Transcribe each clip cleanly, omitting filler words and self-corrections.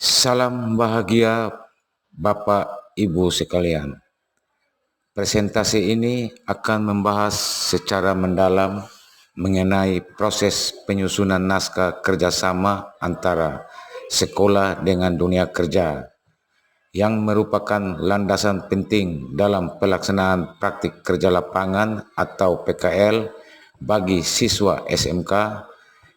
Salam bahagia Bapak Ibu sekalian. Presentasi ini akan membahas secara mendalam mengenai proses penyusunan naskah kerjasama antara sekolah dengan dunia kerja yang merupakan landasan penting dalam pelaksanaan praktik kerja lapangan atau PKL bagi siswa SMK.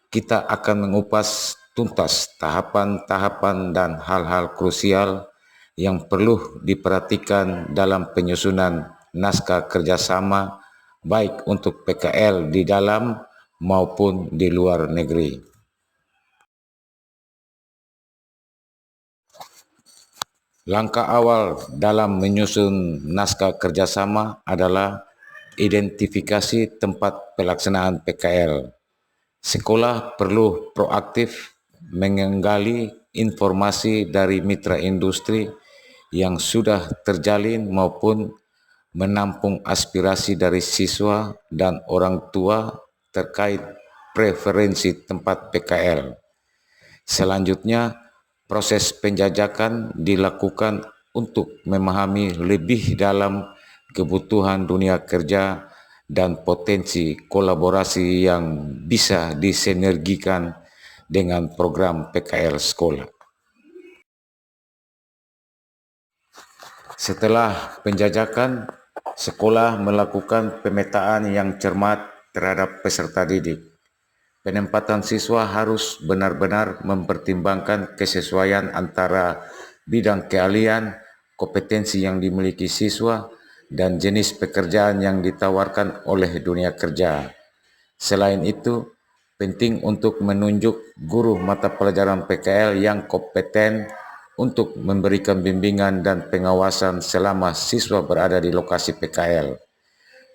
Kita akan mengupas tuntas tahapan-tahapan dan hal-hal krusial yang perlu diperhatikan dalam penyusunan naskah kerjasama baik untuk PKL di dalam maupun di luar negeri. Langkah awal dalam menyusun naskah kerjasama adalah identifikasi tempat pelaksanaan PKL. Sekolah perlu proaktif menggali informasi dari mitra industri yang sudah terjalin maupun menampung aspirasi dari siswa dan orang tua terkait preferensi tempat PKL. Selanjutnya, proses penjajakan dilakukan untuk memahami lebih dalam kebutuhan dunia kerja dan potensi kolaborasi yang bisa disinergikan dengan program PKL sekolah. Setelah penjajakan, sekolah melakukan pemetaan yang cermat terhadap peserta didik. Penempatan siswa harus benar-benar mempertimbangkan kesesuaian antara bidang keahlian, kompetensi yang dimiliki siswa, dan jenis pekerjaan yang ditawarkan oleh dunia kerja. Selain itu, penting untuk menunjuk guru mata pelajaran PKL yang kompeten untuk memberikan bimbingan dan pengawasan selama siswa berada di lokasi PKL.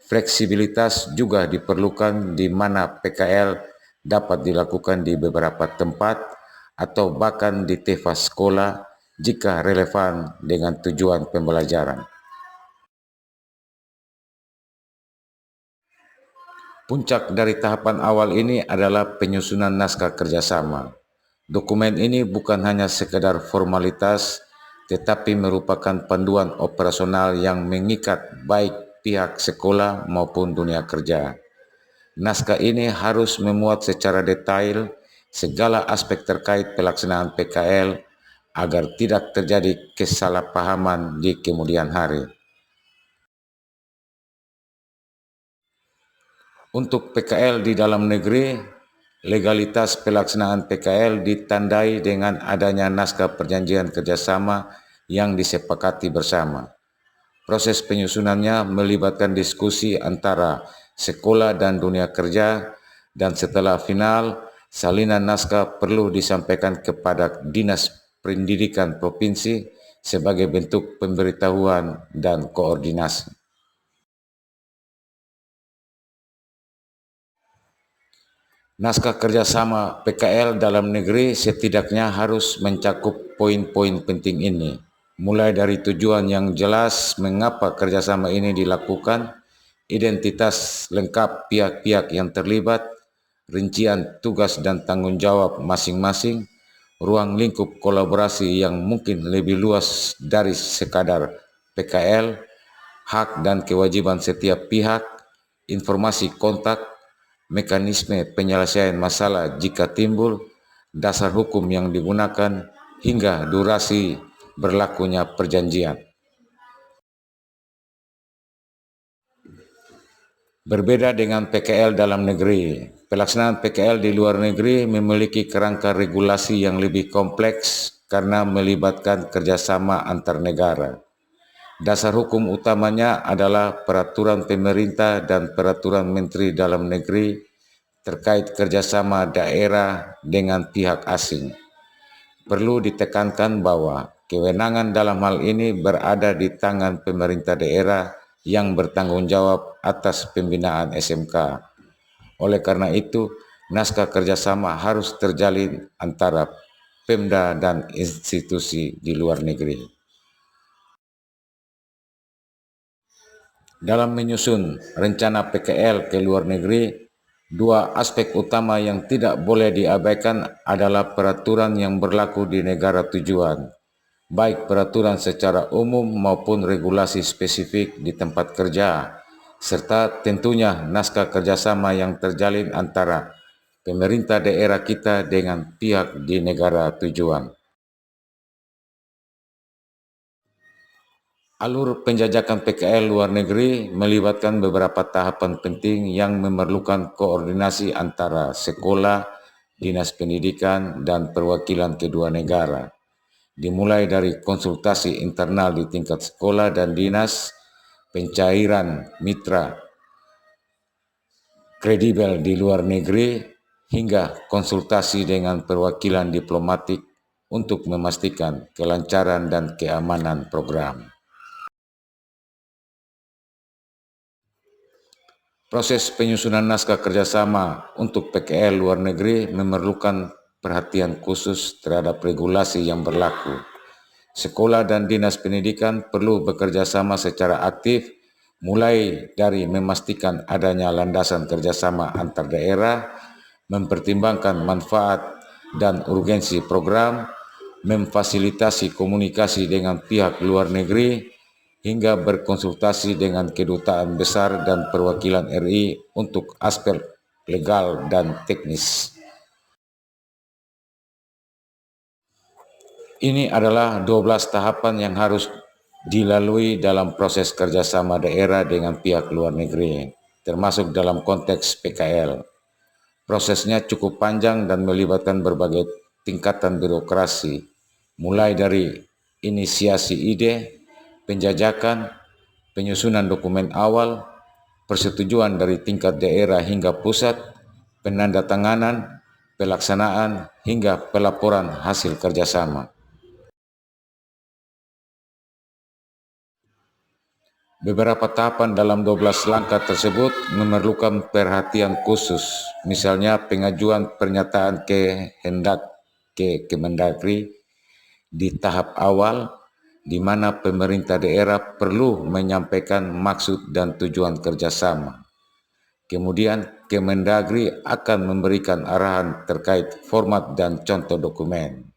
Fleksibilitas juga diperlukan di mana PKL dapat dilakukan di beberapa tempat atau bahkan di TEFA sekolah jika relevan dengan tujuan pembelajaran. Puncak dari tahapan awal ini adalah penyusunan naskah kerjasama. Dokumen ini bukan hanya sekedar formalitas, tetapi merupakan panduan operasional yang mengikat baik pihak sekolah maupun dunia kerja. Naskah ini harus memuat secara detail segala aspek terkait pelaksanaan PKL agar tidak terjadi kesalahpahaman di kemudian hari. Untuk PKL di dalam negeri, legalitas pelaksanaan PKL ditandai dengan adanya naskah perjanjian kerjasama yang disepakati bersama. Proses penyusunannya melibatkan diskusi antara sekolah dan dunia kerja, dan setelah final, salinan naskah perlu disampaikan kepada Dinas Pendidikan Provinsi sebagai bentuk pemberitahuan dan koordinasi. Naskah kerjasama PKL dalam negeri setidaknya harus mencakup poin-poin penting ini, mulai dari tujuan yang jelas mengapa kerjasama ini dilakukan, identitas lengkap pihak-pihak yang terlibat, rincian tugas dan tanggung jawab masing-masing, ruang lingkup kolaborasi yang mungkin lebih luas dari sekadar PKL, hak dan kewajiban setiap pihak, informasi kontak, mekanisme penyelesaian masalah jika timbul, dasar hukum yang digunakan, hingga durasi berlakunya perjanjian. Berbeda dengan PKL dalam negeri, pelaksanaan PKL di luar negeri memiliki kerangka regulasi yang lebih kompleks karena melibatkan kerjasama antar negara. Dasar hukum utamanya adalah peraturan pemerintah dan peraturan Menteri Dalam Negeri terkait kerjasama daerah dengan pihak asing. Perlu ditekankan bahwa kewenangan dalam hal ini berada di tangan pemerintah daerah yang bertanggung jawab atas pembinaan SMK. Oleh karena itu, naskah kerjasama harus terjalin antara Pemda dan institusi di luar negeri. Dalam menyusun rencana PKL ke luar negeri, Dua aspek utama yang tidak boleh diabaikan adalah peraturan yang berlaku di negara tujuan, baik peraturan secara umum maupun regulasi spesifik di tempat kerja, serta tentunya naskah kerjasama yang terjalin antara pemerintah daerah kita dengan pihak di negara tujuan. Alur penjajakan PKL luar negeri melibatkan beberapa tahapan penting yang memerlukan koordinasi antara sekolah, dinas pendidikan, dan perwakilan kedua negara. Dimulai dari konsultasi internal di tingkat sekolah dan dinas, pencairan mitra kredibel di luar negeri, hingga konsultasi dengan perwakilan diplomatik untuk memastikan kelancaran dan keamanan program. Proses penyusunan naskah kerjasama untuk PKL luar negeri memerlukan perhatian khusus terhadap regulasi yang berlaku. Sekolah dan dinas pendidikan perlu bekerja sama secara aktif, mulai dari memastikan adanya landasan kerjasama antar daerah, mempertimbangkan manfaat dan urgensi program, memfasilitasi komunikasi dengan pihak luar negeri, hingga berkonsultasi dengan kedutaan besar dan perwakilan RI untuk aspek legal dan teknis. Ini adalah 12 tahapan yang harus dilalui dalam proses kerjasama daerah dengan pihak luar negeri, termasuk dalam konteks PKL. Prosesnya cukup panjang dan melibatkan berbagai tingkatan birokrasi, mulai dari inisiasi ide, penjajakan, penyusunan dokumen awal, persetujuan dari tingkat daerah hingga pusat, penandatanganan, pelaksanaan, hingga pelaporan hasil kerjasama. Beberapa tahapan dalam 12 langkah tersebut memerlukan perhatian khusus, misalnya pengajuan pernyataan kehendak ke Kemendagri di tahap awal, di mana pemerintah daerah perlu menyampaikan maksud dan tujuan kerjasama. Kemudian Kemendagri akan memberikan arahan terkait format dan contoh dokumen.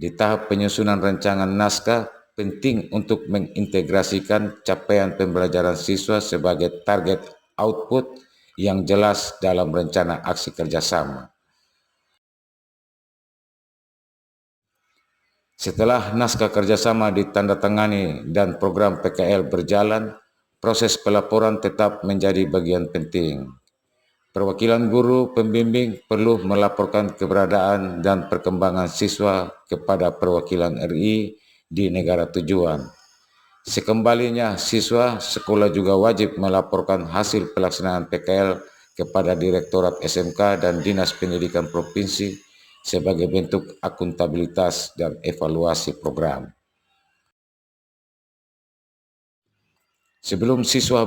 Di tahap penyusunan rancangan naskah, penting untuk mengintegrasikan capaian pembelajaran siswa sebagai target output yang jelas dalam rencana aksi kerjasama. Setelah naskah kerjasama ditandatangani dan program PKL berjalan, proses pelaporan tetap menjadi bagian penting. Perwakilan guru pembimbing perlu melaporkan keberadaan dan perkembangan siswa kepada perwakilan RI di negara tujuan. Sekembalinya siswa, sekolah juga wajib melaporkan hasil pelaksanaan PKL kepada Direktorat SMK dan Dinas Pendidikan Provinsi sebagai bentuk akuntabilitas dan evaluasi program. Sebelum siswa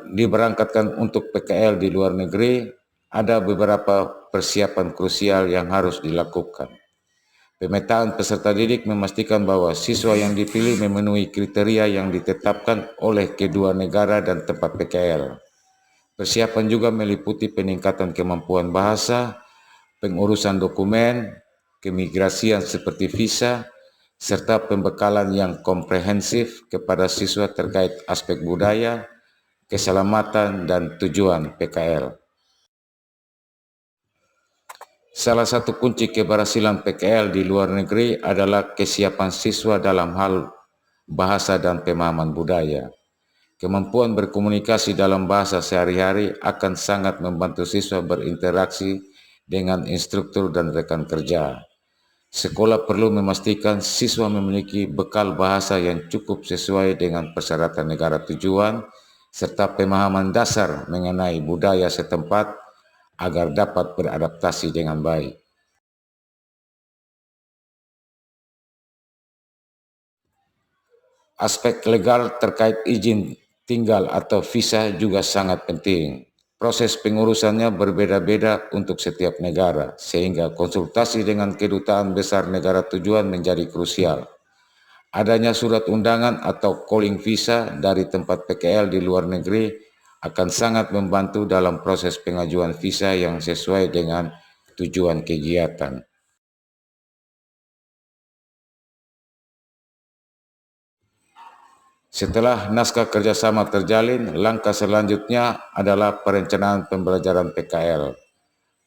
diberangkatkan untuk PKL di luar negeri, ada beberapa persiapan krusial yang harus dilakukan. Pemetaan peserta didik memastikan bahwa siswa yang dipilih memenuhi kriteria yang ditetapkan oleh kedua negara dan tempat PKL. Persiapan juga meliputi peningkatan kemampuan bahasa, pengurusan dokumen, keimigrasian seperti visa, serta pembekalan yang komprehensif kepada siswa terkait aspek budaya, keselamatan, dan tujuan PKL. Salah satu kunci keberhasilan PKL di luar negeri adalah kesiapan siswa dalam hal bahasa dan pemahaman budaya. Kemampuan berkomunikasi dalam bahasa sehari-hari akan sangat membantu siswa berinteraksi dengan instruktur dan rekan kerja. Sekolah perlu memastikan siswa memiliki bekal bahasa yang cukup sesuai dengan persyaratan negara tujuan, serta pemahaman dasar mengenai budaya setempat agar dapat beradaptasi dengan baik. Aspek legal terkait izin tinggal atau visa juga sangat penting. Proses pengurusannya berbeda-beda untuk setiap negara, sehingga konsultasi dengan kedutaan besar negara tujuan menjadi krusial. Adanya surat undangan atau calling visa dari tempat PKL di luar negeri akan sangat membantu dalam proses pengajuan visa yang sesuai dengan tujuan kegiatan. Setelah naskah kerjasama terjalin, langkah selanjutnya adalah perencanaan pembelajaran PKL.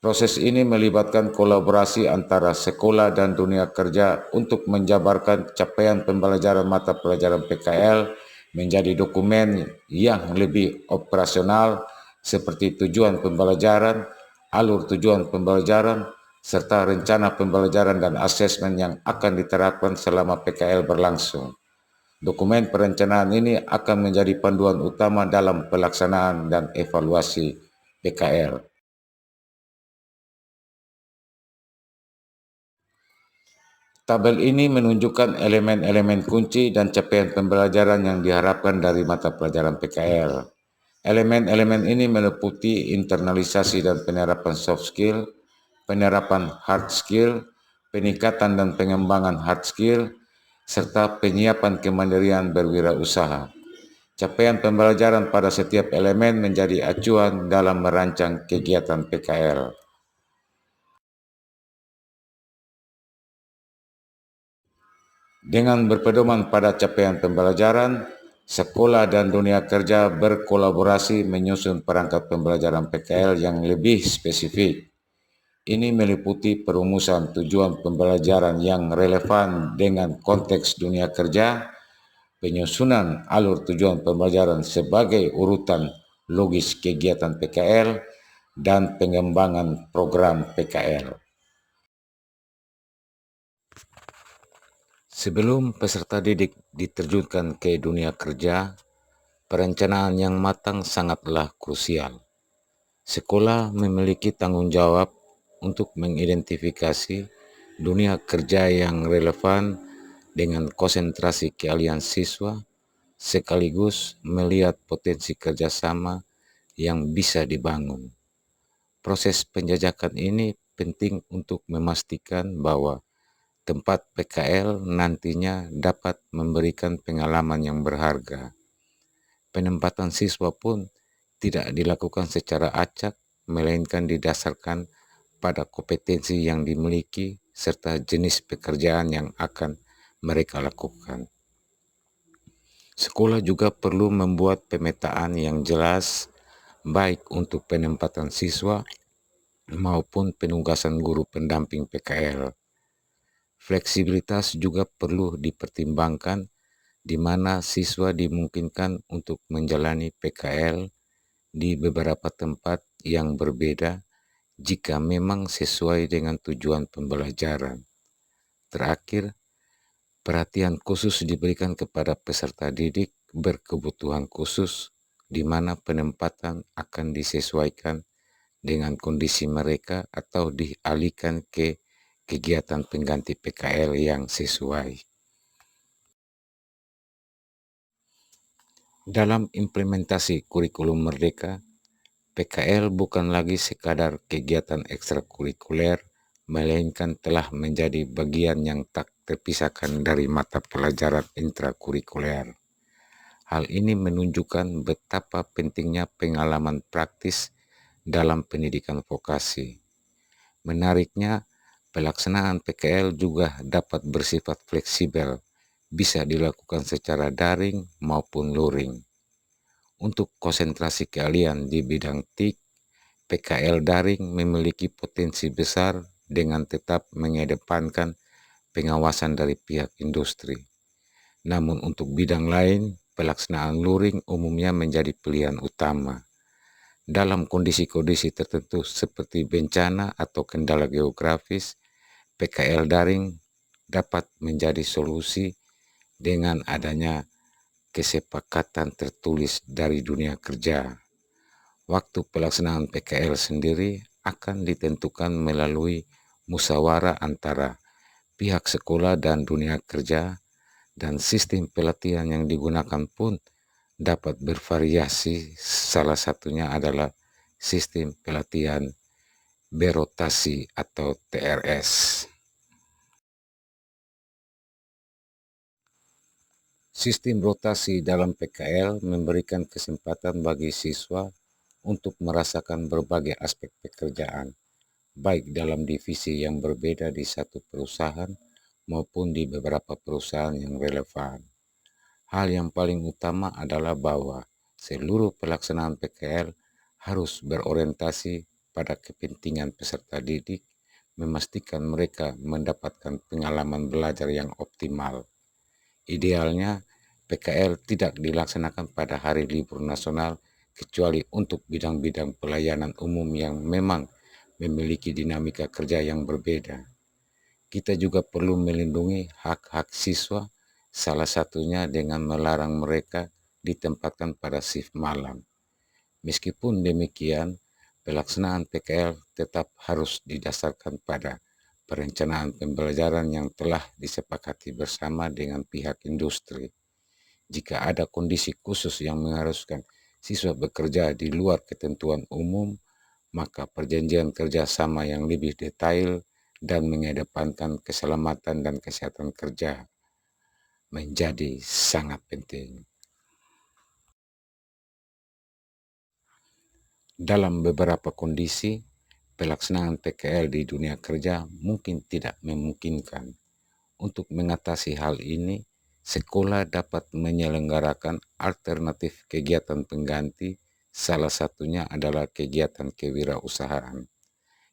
Proses ini melibatkan kolaborasi antara sekolah dan dunia kerja untuk menjabarkan capaian pembelajaran mata pelajaran PKL menjadi dokumen yang lebih operasional seperti tujuan pembelajaran, alur tujuan pembelajaran, serta rencana pembelajaran dan asesmen yang akan diterapkan selama PKL berlangsung. Dokumen perencanaan ini akan menjadi panduan utama dalam pelaksanaan dan evaluasi PKL. Tabel ini menunjukkan elemen-elemen kunci dan capaian pembelajaran yang diharapkan dari mata pelajaran PKL. Elemen-elemen ini meliputi internalisasi dan penerapan soft skill, penerapan hard skill, peningkatan dan pengembangan hard skill, serta penyiapan kemandirian berwirausaha. Capaian pembelajaran pada setiap elemen menjadi acuan dalam merancang kegiatan PKL. Dengan berpedoman pada capaian pembelajaran, sekolah dan dunia kerja berkolaborasi menyusun perangkat pembelajaran PKL yang lebih spesifik. Ini meliputi perumusan tujuan pembelajaran yang relevan dengan konteks dunia kerja, penyusunan alur tujuan pembelajaran sebagai urutan logis kegiatan PKL, dan pengembangan program PKL. Sebelum peserta didik diterjunkan ke dunia kerja, perencanaan yang matang sangatlah krusial. Sekolah memiliki tanggung jawab untuk mengidentifikasi dunia kerja yang relevan dengan konsentrasi keahlian siswa, sekaligus melihat potensi kerjasama yang bisa dibangun. Proses penjajakan ini penting untuk memastikan bahwa tempat PKL nantinya dapat memberikan pengalaman yang berharga. Penempatan siswa pun tidak dilakukan secara acak, melainkan didasarkan pada kompetensi yang dimiliki serta jenis pekerjaan yang akan mereka lakukan. Sekolah juga perlu membuat pemetaan yang jelas, baik untuk penempatan siswa maupun penugasan guru pendamping PKL. Fleksibilitas juga perlu dipertimbangkan, di mana siswa dimungkinkan untuk menjalani PKL di beberapa tempat yang berbeda jika memang sesuai dengan tujuan pembelajaran. Terakhir, perhatian khusus diberikan kepada peserta didik berkebutuhan khusus, di mana penempatan akan disesuaikan dengan kondisi mereka atau dialihkan ke kegiatan pengganti PKL yang sesuai. Dalam implementasi kurikulum Merdeka, PKL bukan lagi sekadar kegiatan ekstrakurikuler, melainkan telah menjadi bagian yang tak terpisahkan dari mata pelajaran intrakurikuler. Hal ini menunjukkan betapa pentingnya pengalaman praktis dalam pendidikan vokasi. Menariknya, pelaksanaan PKL juga dapat bersifat fleksibel, bisa dilakukan secara daring maupun luring. Untuk konsentrasi keahlian di bidang TIK, PKL daring memiliki potensi besar dengan tetap mengedepankan pengawasan dari pihak industri. Namun untuk bidang lain, pelaksanaan luring umumnya menjadi pilihan utama. Dalam kondisi-kondisi tertentu seperti bencana atau kendala geografis, PKL daring dapat menjadi solusi dengan adanya kesepakatan tertulis dari dunia kerja. Waktu pelaksanaan PKL sendiri akan ditentukan melalui musyawarah antara pihak sekolah dan dunia kerja, dan sistem pelatihan yang digunakan pun dapat bervariasi. Salah satunya adalah sistem pelatihan berotasi atau TRS. Sistem rotasi dalam PKL memberikan kesempatan bagi siswa untuk merasakan berbagai aspek pekerjaan, baik dalam divisi yang berbeda di satu perusahaan maupun di beberapa perusahaan yang relevan. Hal yang paling utama adalah bahwa seluruh pelaksanaan PKL harus berorientasi pada kepentingan peserta didik, memastikan mereka mendapatkan pengalaman belajar yang optimal. Idealnya, PKL tidak dilaksanakan pada hari libur nasional kecuali untuk bidang-bidang pelayanan umum yang memang memiliki dinamika kerja yang berbeda. Kita juga perlu melindungi hak-hak siswa, salah satunya dengan melarang mereka ditempatkan pada shift malam. Meskipun demikian, pelaksanaan PKL tetap harus didasarkan pada perencanaan pembelajaran yang telah disepakati bersama dengan pihak industri. Jika ada kondisi khusus yang mengharuskan siswa bekerja di luar ketentuan umum, maka perjanjian kerjasama yang lebih detail dan mengedepankan keselamatan dan kesehatan kerja menjadi sangat penting. Dalam beberapa kondisi, pelaksanaan PKL di dunia kerja mungkin tidak memungkinkan. Untuk mengatasi hal ini, sekolah dapat menyelenggarakan alternatif kegiatan pengganti, salah satunya adalah kegiatan kewirausahaan.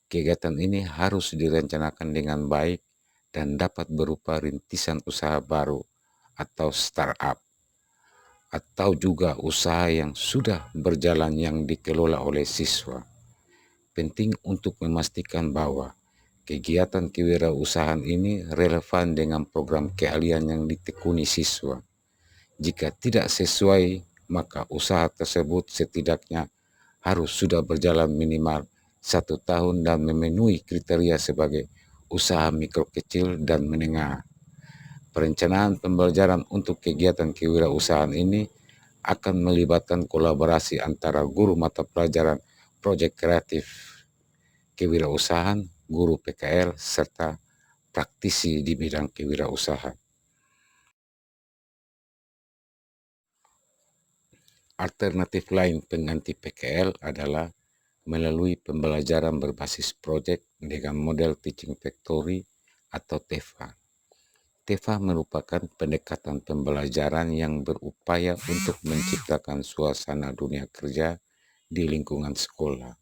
Kegiatan ini harus direncanakan dengan baik dan dapat berupa rintisan usaha baru atau startup, atau juga usaha yang sudah berjalan yang dikelola oleh siswa. Penting untuk memastikan bahwa kegiatan kewirausahaan ini relevan dengan program keahlian yang ditekuni siswa. Jika tidak sesuai, maka usaha tersebut setidaknya harus sudah berjalan minimal 1 tahun dan memenuhi kriteria sebagai usaha mikro kecil dan menengah. Perencanaan pembelajaran untuk kegiatan kewirausahaan ini akan melibatkan kolaborasi antara guru mata pelajaran proyek kreatif kewirausahaan, guru PKL, serta praktisi di bidang kewirausahaan. Alternatif lain pengganti PKL adalah melalui pembelajaran berbasis proyek dengan model Teaching Factory atau TEFA. TEFA merupakan pendekatan pembelajaran yang berupaya untuk menciptakan suasana dunia kerja di lingkungan sekolah.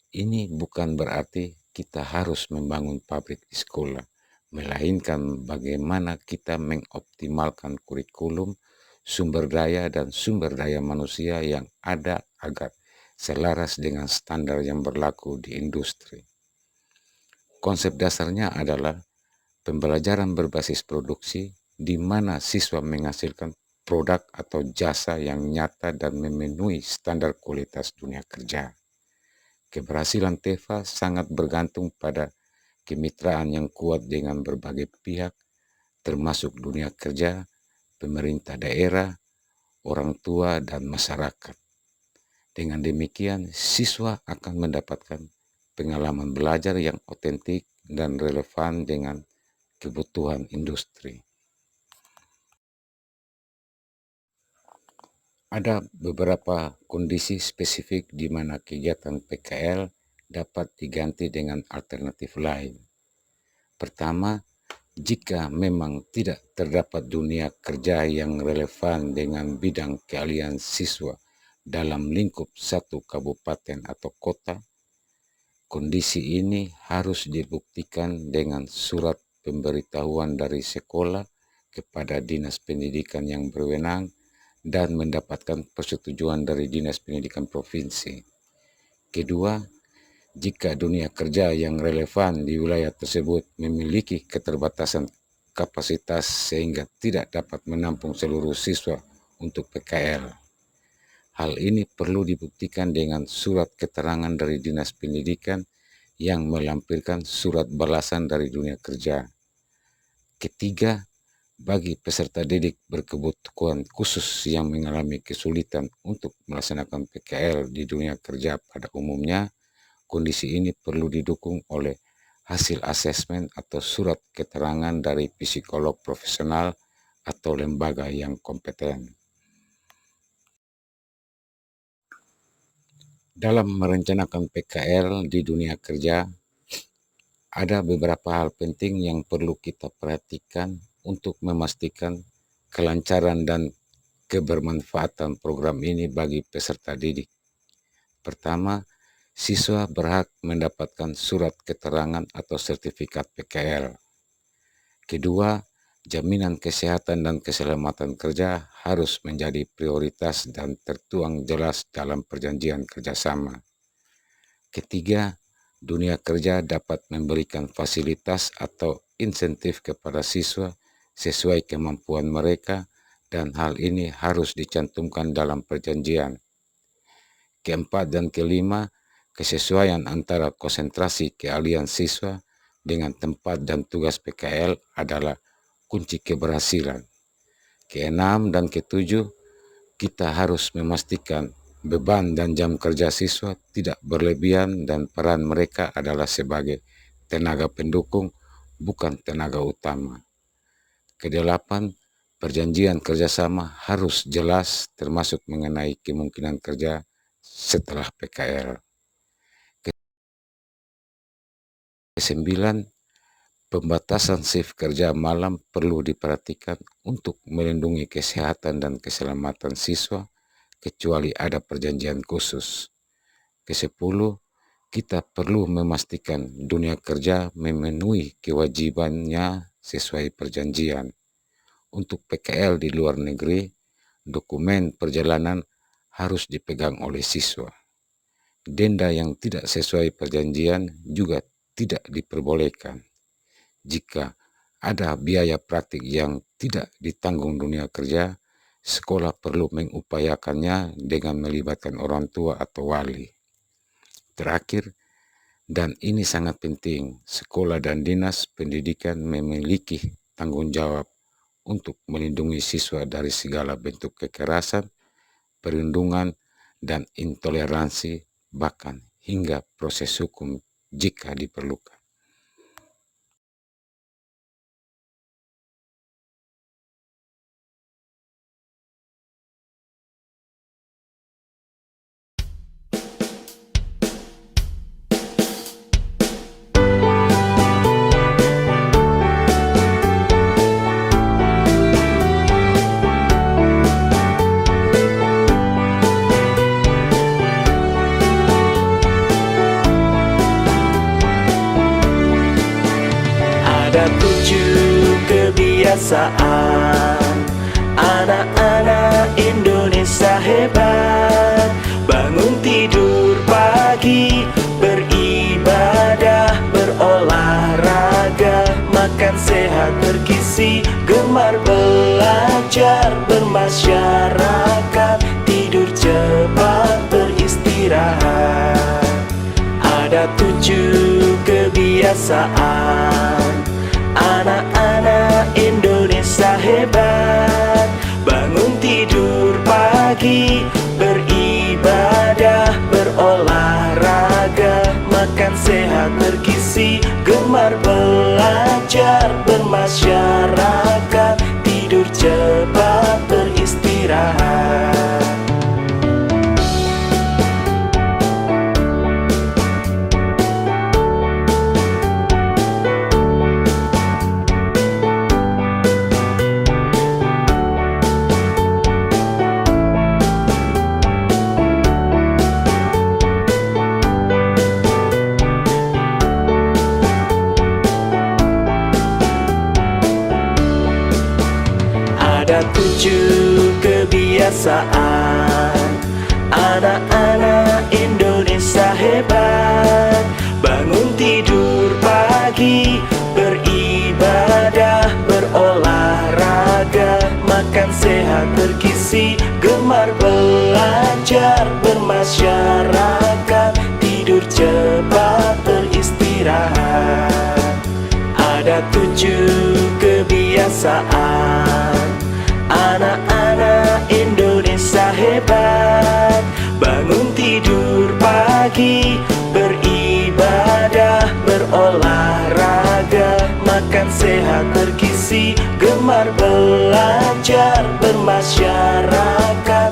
Ini bukan berarti kita harus membangun pabrik di sekolah, melainkan bagaimana kita mengoptimalkan kurikulum, sumber daya dan sumber daya manusia yang ada agar selaras dengan standar yang berlaku di industri. Konsep dasarnya adalah pembelajaran berbasis produksi di mana siswa menghasilkan produk atau jasa yang nyata dan memenuhi standar kualitas dunia kerja. Keberhasilan TEFA sangat bergantung pada kemitraan yang kuat dengan berbagai pihak, termasuk dunia kerja, pemerintah daerah, orang tua, dan masyarakat. Dengan demikian, siswa akan mendapatkan pengalaman belajar yang otentik dan relevan dengan kebutuhan industri. Ada beberapa kondisi spesifik di mana kegiatan PKL dapat diganti dengan alternatif lain. Pertama, jika memang tidak terdapat dunia kerja yang relevan dengan bidang keahlian siswa dalam lingkup satu kabupaten atau kota, kondisi ini harus dibuktikan dengan surat pemberitahuan dari sekolah kepada Dinas Pendidikan yang berwenang dan mendapatkan persetujuan dari Dinas Pendidikan Provinsi. Kedua, jika dunia kerja yang relevan di wilayah tersebut memiliki keterbatasan kapasitas sehingga tidak dapat menampung seluruh siswa untuk PKL. Hal ini perlu dibuktikan dengan surat keterangan dari Dinas Pendidikan yang melampirkan surat balasan dari dunia kerja. Ketiga, bagi peserta didik berkebutuhan khusus yang mengalami kesulitan untuk melaksanakan PKL di dunia kerja pada umumnya, kondisi ini perlu didukung oleh hasil asesmen atau surat keterangan dari psikolog profesional atau lembaga yang kompeten. Dalam merencanakan PKL di dunia kerja, ada beberapa hal penting yang perlu kita perhatikan untuk memastikan kelancaran dan kebermanfaatan program ini bagi peserta didik. Pertama, siswa berhak mendapatkan surat keterangan atau sertifikat PKL. Kedua, jaminan kesehatan dan keselamatan kerja harus menjadi prioritas dan tertuang jelas dalam perjanjian kerjasama. Ketiga, dunia kerja dapat memberikan fasilitas atau insentif kepada siswa sesuai kemampuan mereka dan hal ini harus dicantumkan dalam perjanjian. Keempat dan kelima, kesesuaian antara konsentrasi keahlian siswa dengan tempat dan tugas PKL adalah kunci keberhasilan. Keenam dan ketujuh, kita harus memastikan beban dan jam kerja siswa tidak berlebihan dan peran mereka adalah sebagai tenaga pendukung, bukan tenaga utama. Kedelapan, perjanjian kerjasama harus jelas termasuk mengenai kemungkinan kerja setelah PKL. Kesembilan, pembatasan shift kerja malam perlu diperhatikan untuk melindungi kesehatan dan keselamatan siswa, kecuali ada perjanjian khusus. Kesepuluh, kita perlu memastikan dunia kerja memenuhi kewajibannya sesuai perjanjian. Untuk PKL di luar negeri, dokumen perjalanan harus dipegang oleh siswa. Denda yang tidak sesuai perjanjian juga tidak diperbolehkan. Jika ada biaya praktik yang tidak ditanggung dunia kerja, sekolah perlu mengupayakannya dengan melibatkan orang tua atau wali. Terakhir, dan ini sangat penting, sekolah dan dinas pendidikan memiliki tanggung jawab untuk melindungi siswa dari segala bentuk kekerasan, perundungan, dan intoleransi, bahkan hingga proses hukum jika diperlukan. Ada 7 kebiasaan anak-anak Indonesia hebat. Bangun tidur pagi, beribadah, berolahraga, makan sehat bergizi, gemar belajar, bermasyarakat, tidur cepat, beristirahat. Ada 7 kebiasaan anak-anak Indonesia hebat. Bangun tidur pagi, beribadah, berolahraga, makan sehat bergizi, gemar belajar, bermasyarakat, tidur cepat, beristirahat. Ada 7 kebiasaan anak-anak Indonesia hebat. Bangun tidur pagi, beribadah, berolahraga, makan sehat bergizi, gemar belajar, bermasyarakat, tidur cepat, beristirahat. Ada 7 kebiasaan anak-anak Indonesia hebat. Bangun tidur pagi, beribadah, berolahraga, makan sehat bergizi, gemar belajar, bermasyarakat,